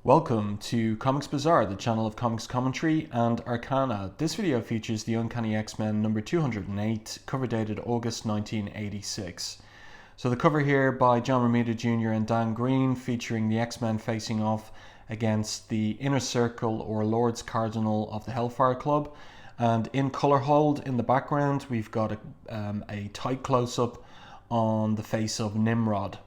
Welcome to Comics Bazaar, the channel of comics commentary and arcana. This video features the Uncanny X-Men number 208, cover dated August 1986. So the cover here by John Romita Jr. and Dan Green, featuring the X-Men facing off against the Inner Circle or Lords Cardinal of the Hellfire Club. And in colour hold in the background, we've got a tight close-up on the face of Nimrod,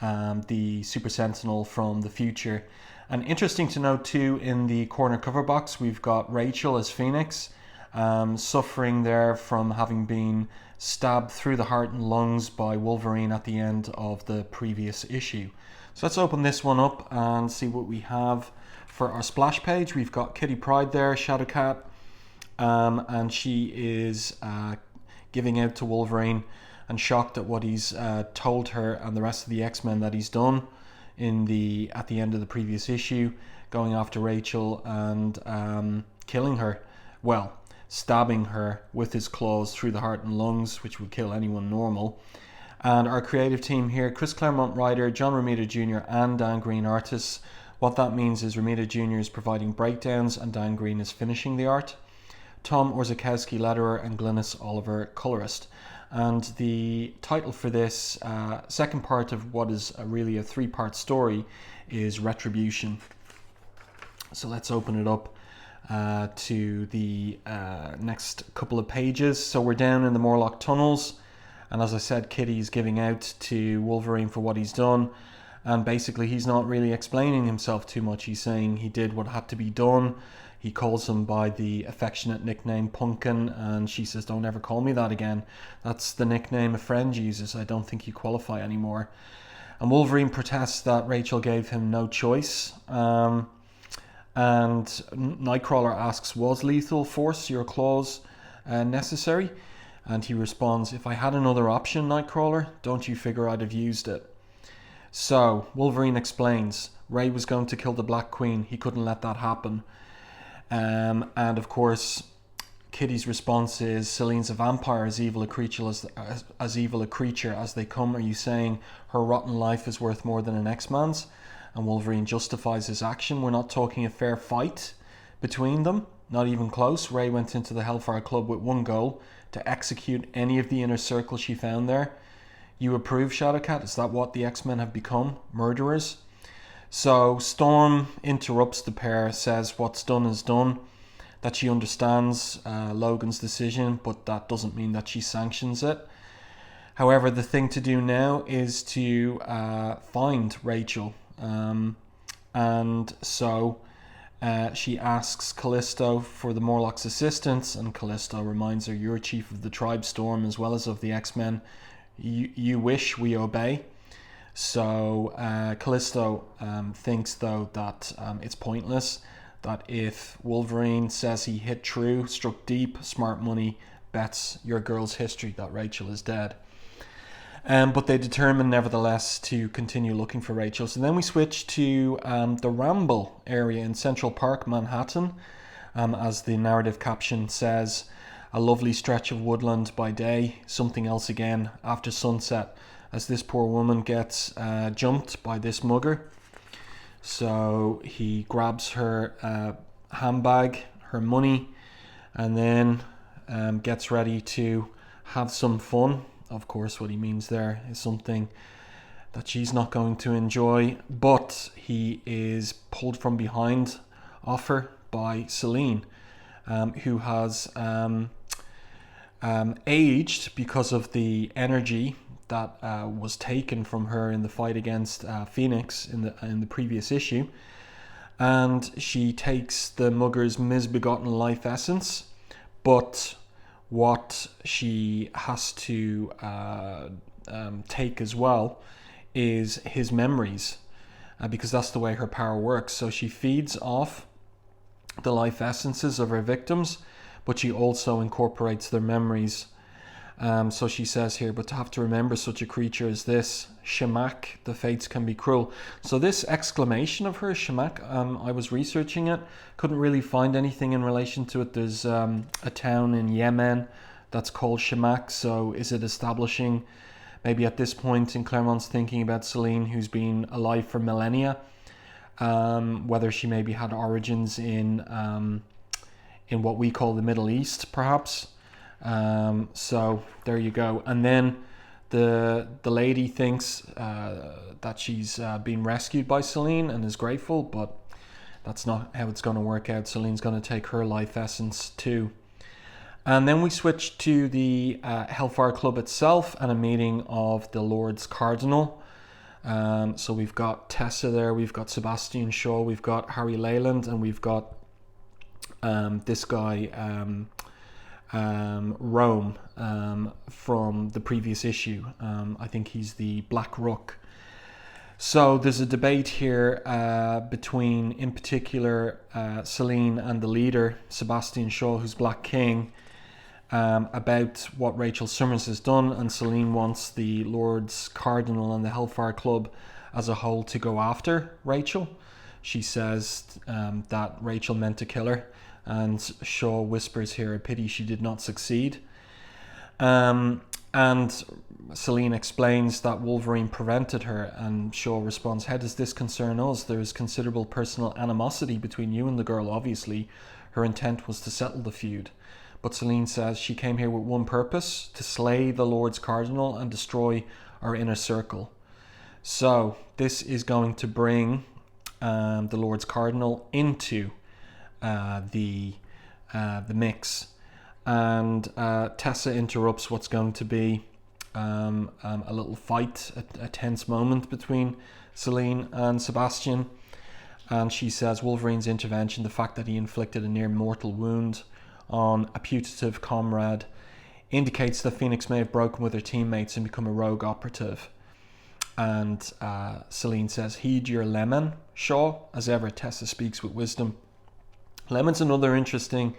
the Super Sentinel from the future. And interesting to note too, in the corner cover box, we've got Rachel as Phoenix, suffering there from having been stabbed through the heart and lungs by Wolverine at the end of the previous issue. So let's open this one up and see what we have for our splash page. We've got Kitty Pryde there, Shadowcat, and she is giving out to Wolverine and shocked at what he's told her and the rest of the X-Men that he's done at the end of the previous issue, going after Rachel and killing her. Well, stabbing her with his claws through the heart and lungs, which would kill anyone normal. And our creative team here, Chris Claremont writer, John Romita Jr. and Dan Green artists. What that means is Romita Jr. is providing breakdowns and Dan Green is finishing the art. Tom Orzechowski letterer and Glynis Oliver colorist. And the title for this second part of what is really a three-part story is Retribution. So let's open it up to the next couple of pages. So we're down in the Morlock tunnels, and as I said, Kitty's giving out to Wolverine for what he's done, and basically he's not really explaining himself too much. He's saying he did what had to be done. He calls him by the affectionate nickname Pumpkin, and she says, "Don't ever call me that again. That's the nickname a friend uses. I don't think you qualify anymore." And Wolverine protests that Rachel gave him no choice. And Nightcrawler asks, "Was lethal force, your claws, necessary?" And he responds, "If I had another option, Nightcrawler, don't you figure I'd have used it?" So Wolverine explains, Ray was going to kill the Black Queen. He couldn't let that happen. And of course, Kitty's response is, "Selene's a vampire, as evil a creature as they come. Are you saying her rotten life is worth more than an X-Man's?" And Wolverine justifies his action. "We're not talking a fair fight between them, not even close. Ray went into the Hellfire Club with one goal, to execute any of the Inner Circle she found there. You approve, Shadowcat? Is that what the X-Men have become? Murderers?" So Storm interrupts the pair, says what's done is done, that she understands Logan's decision, but that doesn't mean that she sanctions it. However, the thing to do now is to find Rachel. And so she asks Callisto for the Morlocks' assistance, and Callisto reminds her, "You're chief of the tribe, Storm, as well as of the X-Men. You wish, we obey." So Callisto thinks, though, that it's pointless, that if Wolverine says he hit true, struck deep, smart money bets your girl's history that Rachel is dead. But they determine, nevertheless, to continue looking for Rachel. So then we switch to the Ramble area in Central Park, Manhattan. As the narrative caption says, "A lovely stretch of woodland by day, something else again after sunset," as this poor woman gets jumped by this mugger. So he grabs her handbag, her money, and then gets ready to have some fun. Of course, what he means there is something that she's not going to enjoy, but he is pulled from behind off her by Selene, who has aged because of the energy that was taken from her in the fight against Phoenix in the previous issue. And she takes the mugger's misbegotten life essence, but what she has to take as well is his memories, because that's the way her power works. So she feeds off the life essences of her victims, but she also incorporates their memories. So she says here, "But to have to remember such a creature as this, Shemak, the fates can be cruel." So this exclamation of hers, Shemak, I was researching it, couldn't really find anything in relation to it. There's a town in Yemen that's called Shemak. So is it establishing, maybe at this point in Claremont's thinking about Selene, who's been alive for millennia, whether she maybe had origins in what we call the Middle East, perhaps. So there you go. And then the lady thinks that she's been rescued by Selene and is grateful, but that's not how it's going to work out. Selene's going to take her life essence too. And then we switch to the Hellfire Club itself and a meeting of the Lords Cardinal. So we've got Tessa there, we've got Sebastian Shaw, we've got Harry Leyland, and we've got this guy, Rome, from the previous issue. I think he's the Black Rook. So there's a debate here between, in particular, Selene and the leader, Sebastian Shaw, who's Black King, about what Rachel Summers has done, and Selene wants the Lords Cardinal and the Hellfire Club as a whole to go after Rachel. She says that Rachel meant to kill her, and Shaw whispers here, a pity she did not succeed. And Selene explains that Wolverine prevented her, and Shaw responds, how does this concern us? There is considerable personal animosity between you and the girl, obviously. Her intent was to settle the feud. But Selene says she came here with one purpose, to slay the Lords Cardinal and destroy our inner circle. So this is going to bring the Lords Cardinal into the mix. And Tessa interrupts what's going to be a little fight, a tense moment between Selene and Sebastian. And she says Wolverine's intervention, the fact that he inflicted a near mortal wound on a putative comrade, indicates that Phoenix may have broken with her teammates and become a rogue operative. And Selene says, heed your lemon, Shaw. As ever, Tessa speaks with wisdom. Lemon's another interesting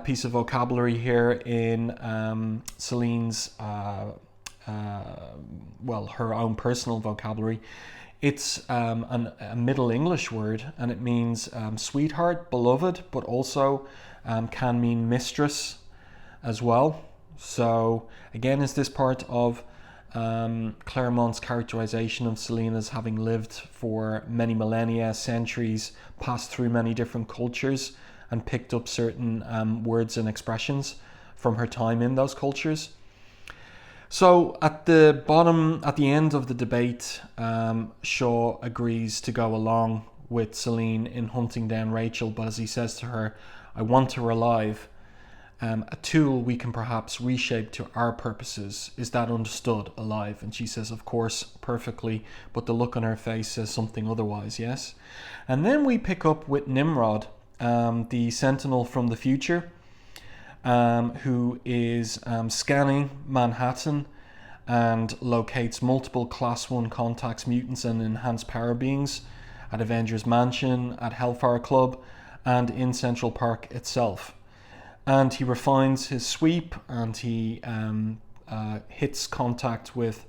piece of vocabulary here in Selene's, her own personal vocabulary. It's a Middle English word, and it means sweetheart, beloved, but also can mean mistress as well. So again, is this part of Claremont's characterization of Selene as having lived for many millennia, centuries, passed through many different cultures, and picked up certain words and expressions from her time in those cultures. So at the end of the debate, Shaw agrees to go along with Selene in hunting down Rachel, but as he says to her, I want her alive. A tool we can perhaps reshape to our purposes. Is that understood? Alive? And she says, of course, perfectly, but the look on her face says something otherwise, yes? And then we pick up with Nimrod, the Sentinel from the future, who is scanning Manhattan and locates multiple Class 1 contacts, mutants and enhanced power beings at Avengers Mansion, at Hellfire Club, and in Central Park itself. And he refines his sweep, and he hits contact with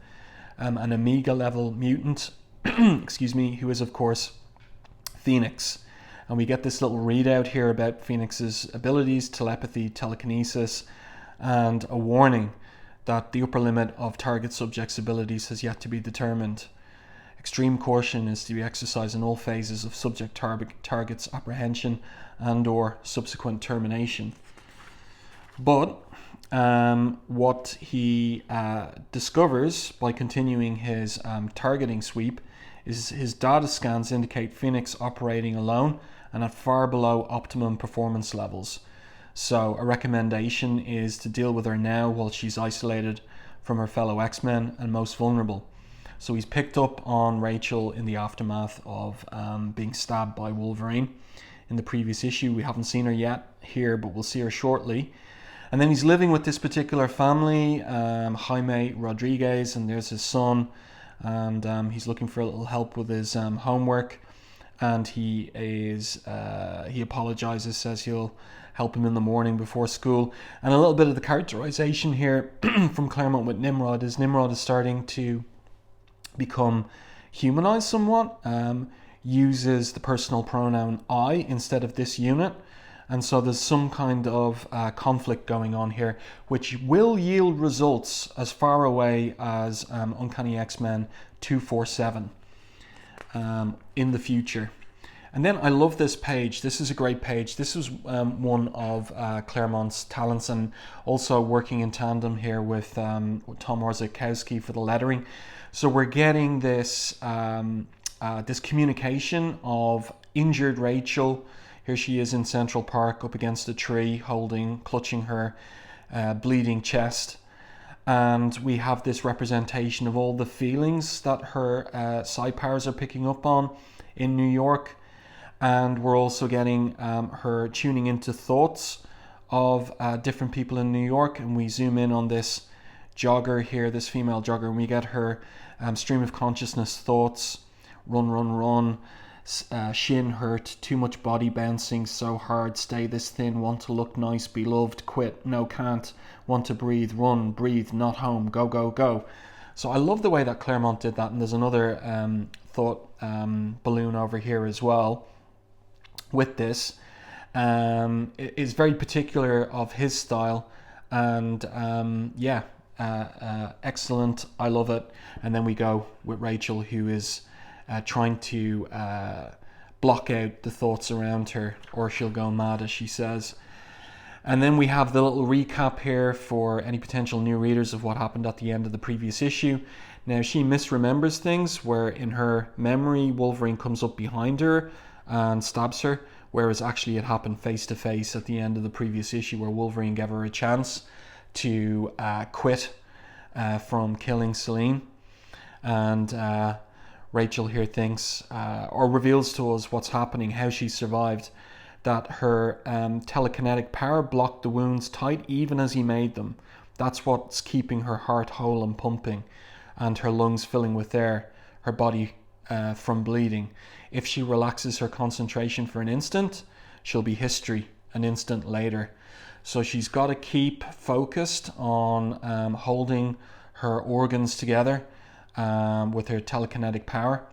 an Omega level mutant, excuse me, who is of course Phoenix. And we get this little readout here about Phoenix's abilities, telepathy, telekinesis, and a warning that the upper limit of target subject's abilities has yet to be determined. Extreme caution is to be exercised in all phases of subject target's apprehension and or subsequent termination. But what he discovers by continuing his targeting sweep is his data scans indicate Phoenix operating alone and at far below optimum performance levels. So a recommendation is to deal with her now while she's isolated from her fellow X-Men and most vulnerable. So he's picked up on Rachel in the aftermath of being stabbed by Wolverine in the previous issue. We haven't seen her yet here, but we'll see her shortly. And then he's living with this particular family, Jaime Rodriguez, and there's his son, and he's looking for a little help with his homework. And he apologizes, says he'll help him in the morning before school. And a little bit of the characterization here from Claremont with Nimrod is starting to become humanized somewhat, uses the personal pronoun I instead of this unit. And so there's some kind of conflict going on here, which will yield results as far away as Uncanny X-Men 247 in the future. And then I love this page. This is a great page. This was one of Claremont's talents, and also working in tandem here with Tom Orzechowski for the lettering. So we're getting this this communication of injured Rachel. Here she is in Central Park up against a tree, clutching her bleeding chest. And we have this representation of all the feelings that her psi powers are picking up on in New York. And we're also getting her tuning into thoughts of different people in New York. And we zoom in on this jogger here, this female jogger, and we get her stream of consciousness thoughts. Run, run, run. Shin hurt, too much body bouncing, so hard, stay this thin, want to look nice, be loved, quit, no can't, want to breathe, run, breathe, not home, go, go, go. So I love the way that Claremont did that, and there's another thought balloon over here as well with this. It is very particular of his style, and excellent. I love it. And then we go with Rachel, who is trying to block out the thoughts around her, or she'll go mad, as she says. And then we have the little recap here for any potential new readers of what happened at the end of the previous issue. Now, she misremembers things where in her memory Wolverine comes up behind her and stabs her, whereas actually it happened face to face at the end of the previous issue, where Wolverine gave her a chance to quit from killing Selene. And Rachel here thinks, or reveals to us what's happening, how she survived, that her telekinetic power blocked the wounds tight even as he made them. That's what's keeping her heart whole and pumping, and her lungs filling with air, her body from bleeding. If she relaxes her concentration for an instant, she'll be history an instant later. So she's got to keep focused on holding her organs together with her telekinetic power.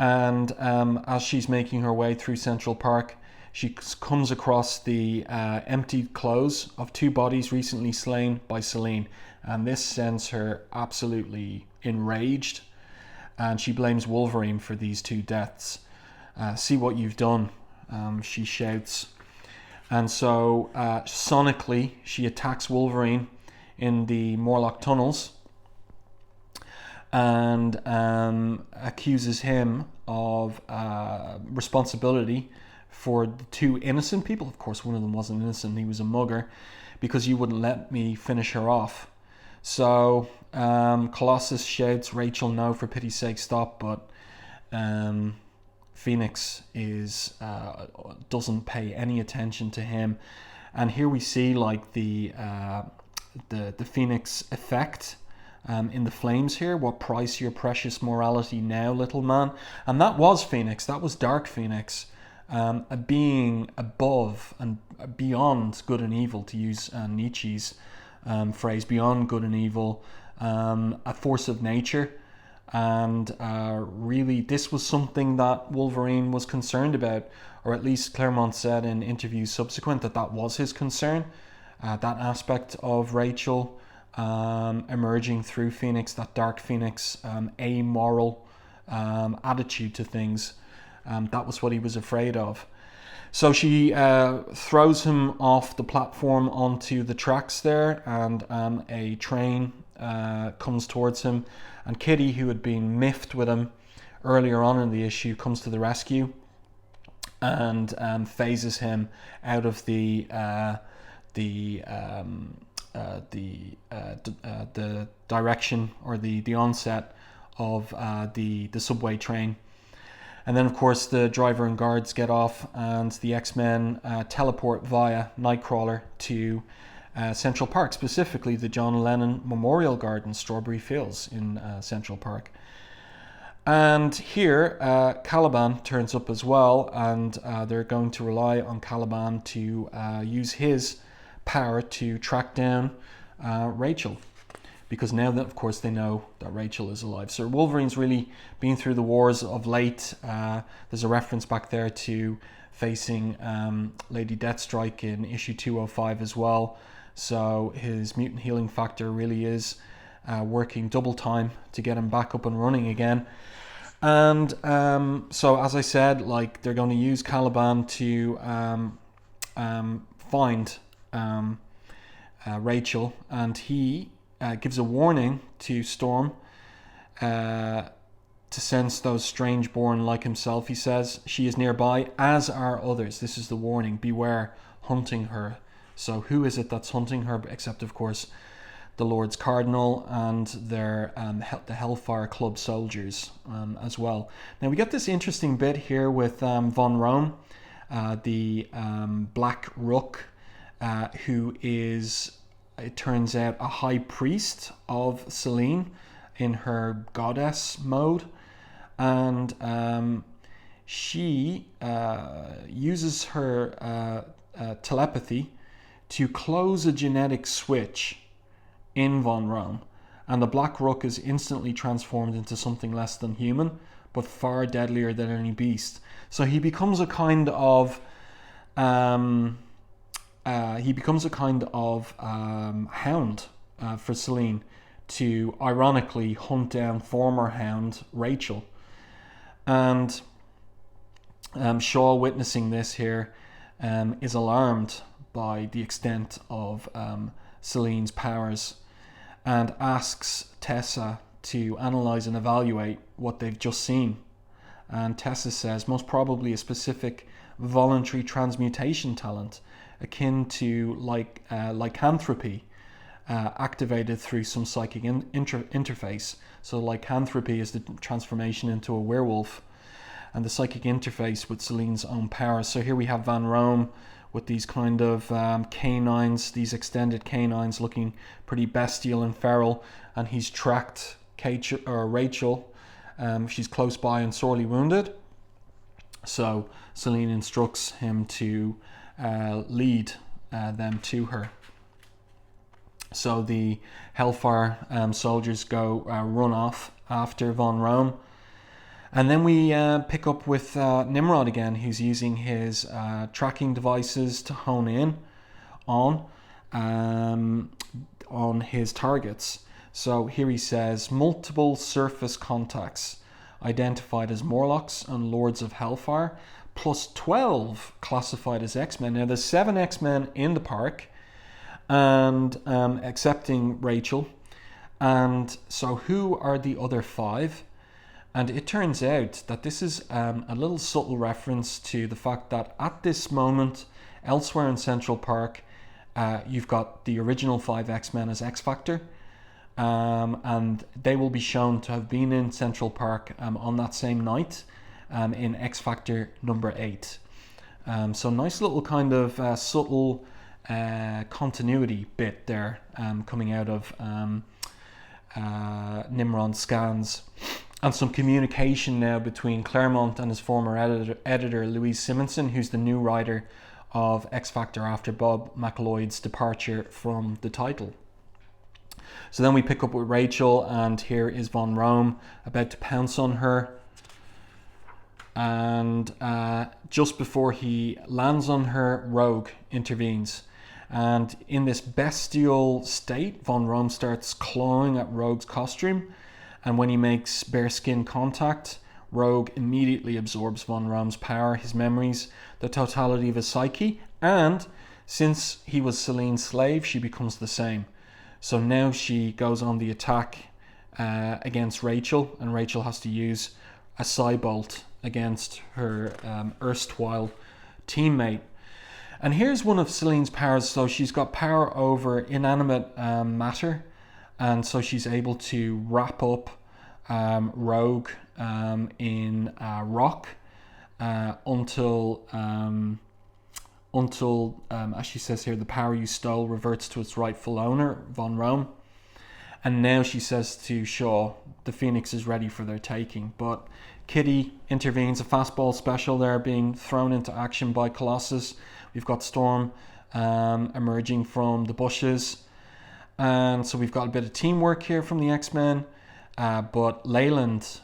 And as she's making her way through Central Park, she comes across the emptied clothes of two bodies recently slain by Selene, and this sends her absolutely enraged, and she blames Wolverine for these two deaths. See what you've done, she shouts. And so sonically she attacks Wolverine in the Morlock tunnels and accuses him of responsibility for the two innocent people. Of course, one of them wasn't innocent, he was a mugger, because you wouldn't let me finish her off. So Colossus shouts, Rachel, no, for pity's sake, stop. But Phoenix doesn't pay any attention to him. And here we see like the Phoenix effect in the flames here. What price your precious morality now, little man? And that was Phoenix. That was Dark Phoenix. A being above and beyond good and evil, to use Nietzsche's phrase, beyond good and evil, a force of nature. And really this was something that Wolverine was concerned about, or at least Claremont said in interviews subsequent that was his concern, that aspect of Rachel emerging through Phoenix, that Dark Phoenix amoral attitude to things. That was what he was afraid of. So she throws him off the platform onto the tracks there, and a train comes towards him, and Kitty, who had been miffed with him earlier on in the issue, comes to the rescue and phases him out of the direction, or the onset of the subway train. And then, of course, the driver and guards get off, and the X-Men teleport via Nightcrawler to Central Park, specifically the John Lennon Memorial Garden, Strawberry Fields in Central Park. And here, Caliban turns up as well, and they're going to rely on Caliban to use his power to track down Rachel. Because now that, of course, they know that Rachel is alive. So Wolverine's really been through the wars of late. There's a reference back there to facing Lady Deathstrike in issue 205 as well. So his mutant healing factor really is working double time to get him back up and running again. And so, as I said, like, they're going to use Caliban to find Rachel, and he gives a warning to Storm to sense those strange born like himself. He says, she is nearby, as are others. This is the warning. Beware, hunting her. So who is it that's hunting her? Except, of course, the Lords Cardinal and their the Hellfire Club soldiers as well. Now we get this interesting bit here with Von Rome, the Black Rook, who is, it turns out, a high priest of Selene in her goddess mode. And she uses her telepathy to close a genetic switch in Von Rome, and the Black Rook is instantly transformed into something less than human, but far deadlier than any beast. So he becomes a kind of hound for Selene, to ironically hunt down former hound Rachel. And Shaw, witnessing this here, is alarmed by the extent of Selene's powers, and asks Tessa to analyze and evaluate what they've just seen. And Tessa says, most probably a specific voluntary transmutation talent akin to lycanthropy, activated through some psychic interface. So lycanthropy is the transformation into a werewolf, and the psychic interface with Selene's own powers. So here we have Von Rome with these kind of canines, these extended canines, looking pretty bestial and feral, and he's tracked Rachel. She's close by and sorely wounded. So Selene instructs him to lead them to her. So the Hellfire soldiers go run off after Von Rome. And then we pick up with Nimrod again, who's using his tracking devices to hone in on his targets. So here he says, multiple surface contacts identified as Morlocks and Lords of Hellfire, plus 12 classified as X-Men. Now there's 7 X-Men in the park, and excepting Rachel. And so who are the other 5? And it turns out that this is a little subtle reference to the fact that at this moment, elsewhere in Central Park, you've got the original 5 X-Men as X-Factor, and they will be shown to have been in Central Park on that same night in X-Factor number 8. So nice little kind of subtle continuity bit there coming out of Nimrod scans. And some communication now between Claremont and his former editor Louise Simonson, who's the new writer of X Factor after Bob McLeod's departure from the title. So then we pick up with Rachel, and here is Von Rome about to pounce on her. And just before he lands on her, Rogue intervenes. And in this bestial state, Von Rome starts clawing at Rogue's costume. And when he makes bare skin contact, Rogue immediately absorbs Von Rome's power, his memories, the totality of his psyche, and since he was Selene's slave, she becomes the same. So now she goes on the attack against Rachel, and Rachel has to use a Cybolt against her erstwhile teammate. And here's one of Selene's powers. So she's got power over inanimate matter, and so she's able to wrap up Rogue in rock until as she says here, the power you stole reverts to its rightful owner, Von Rome. And now she says to Shaw, the Phoenix is ready for their taking. But Kitty intervenes, a fastball special there being thrown into action by Colossus. We've got Storm emerging from the bushes. And so we've got a bit of teamwork here from the X-Men. But Leyland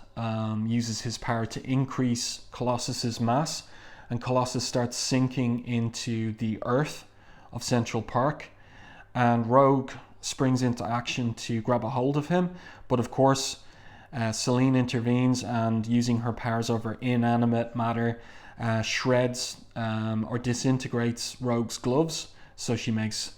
uses his power to increase Colossus's mass. And Colossus starts sinking into the earth of Central Park. And Rogue springs into action to grab a hold of him. But of course, Selene intervenes and, using her powers over inanimate matter, shreds or disintegrates Rogue's gloves. So she makes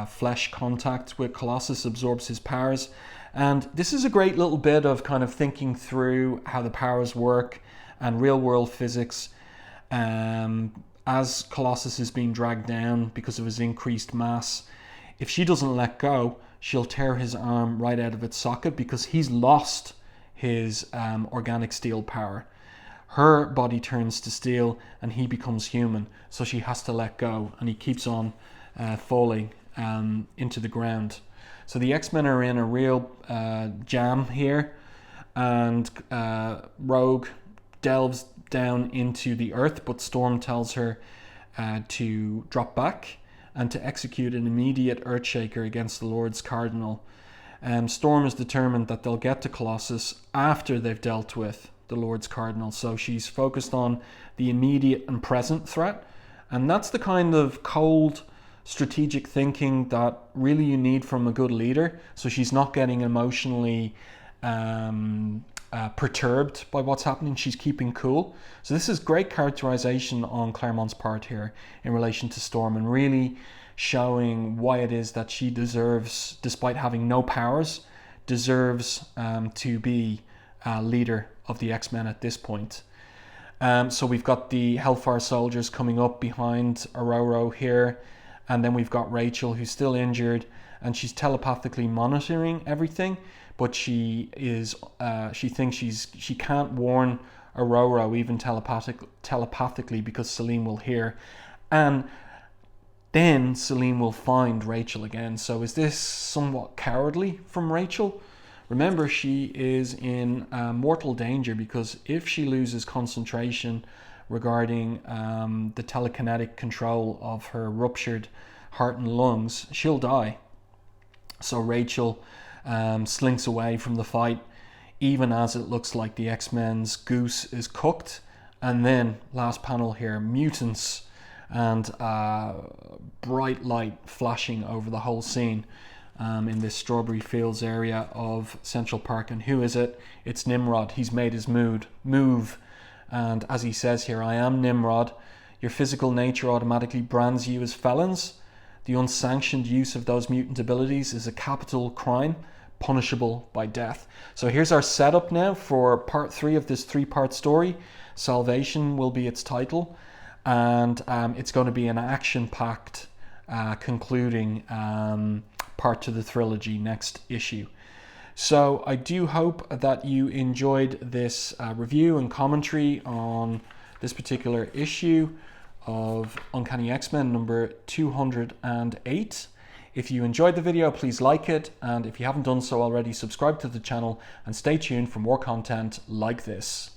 flesh contact with Colossus, absorbs his powers. And this is a great little bit of kind of thinking through how the powers work and real world physics. As Colossus is being dragged down because of his increased mass, if she doesn't let go, she'll tear his arm right out of its socket because he's lost his organic steel power. Her body turns to steel and he becomes human, so she has to let go, and he keeps on falling into the ground. So the X-Men are in a real jam here, and Rogue delves down into the earth, but Storm tells her to drop back and to execute an immediate Earthshaker against the Lords Cardinal. Storm is determined that they'll get to Colossus after they've dealt with the Lords Cardinal, so she's focused on the immediate and present threat, and that's the kind of cold strategic thinking that really you need from a good leader, so she's not getting emotionally perturbed by what's happening. She's keeping cool. So this is great characterization on Claremont's part here in relation to Storm, and really showing why it is that she deserves, despite having no powers, deserves to be leader of the X-Men at this point. So we've got the Hellfire soldiers coming up behind Aurora here, and then we've got Rachel, who's still injured, and she's telepathically monitoring everything, but she thinks she can't warn Aurora even telepathically because Selene will hear, and then Selene will find Rachel again. So is this somewhat cowardly from Rachel? Remember, she is in mortal danger, because if she loses concentration regarding the telekinetic control of her ruptured heart and lungs, she'll die. So Rachel slinks away from the fight, even as it looks like the X-Men's goose is cooked. And then, last panel here, mutants and bright light flashing over the whole scene in this Strawberry Fields area of Central Park. And who is it? It's Nimrod. He's made his move. And as he says here, "I am Nimrod. Your physical nature automatically brands you as felons. The unsanctioned use of those mutant abilities is a capital crime, punishable by death." So here's our setup now for part 3 of this 3-part story. Salvation will be its title, and it's going to be an action-packed concluding part to the trilogy next issue. So I do hope that you enjoyed this review and commentary on this particular issue of Uncanny X-Men number 208. If you enjoyed the video, please like it, and if you haven't done so already, subscribe to the channel and stay tuned for more content like this.